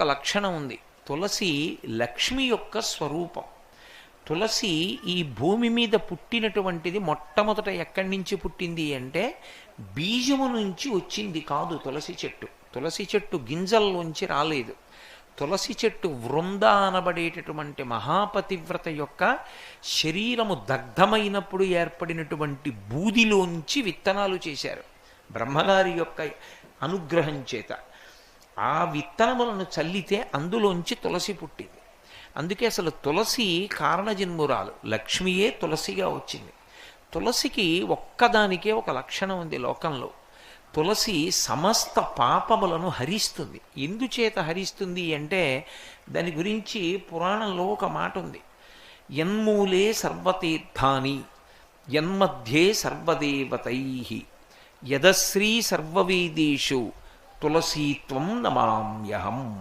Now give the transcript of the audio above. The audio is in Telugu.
ఒక లక్షణం ఉంది. తులసి లక్ష్మి యొక్క స్వరూపం. తులసి ఈ భూమి మీద పుట్టినటువంటిది మొట్టమొదట ఎక్కడి నుంచి పుట్టింది అంటే బీజము నుంచి వచ్చింది కాదు తులసి చెట్టు. తులసి చెట్టు గింజల్లోంచి రాలేదు. తులసి చెట్టు వృంద అనబడేటటువంటి మహాపతివ్రత యొక్క శరీరము దగ్ధమైనప్పుడు ఏర్పడినటువంటి బూదిలోంచి విత్తనాలు చేశారు బ్రహ్మగారి యొక్క అనుగ్రహం చేత. ఆ విత్తనములను చల్లితే అందులోంచి తులసి పుట్టింది. అందుకే అసలు తులసి కారణజన్మురాలు, లక్ష్మియే తులసిగా వచ్చింది. తులసికి ఒక్కదానికే ఒక లక్షణం ఉంది లోకంలో. తులసి సమస్త పాపములను హరిస్తుంది. ఎందుచేత హరిస్తుంది అంటే దాని గురించి పురాణంలో ఒక మాట ఉంది. యన్మూలే సర్వతీర్థాని యన్మధ్యే సర్వదేవతై యదశ్రీ సర్వవేదేషు తులసీత్వం నమామ్యహం.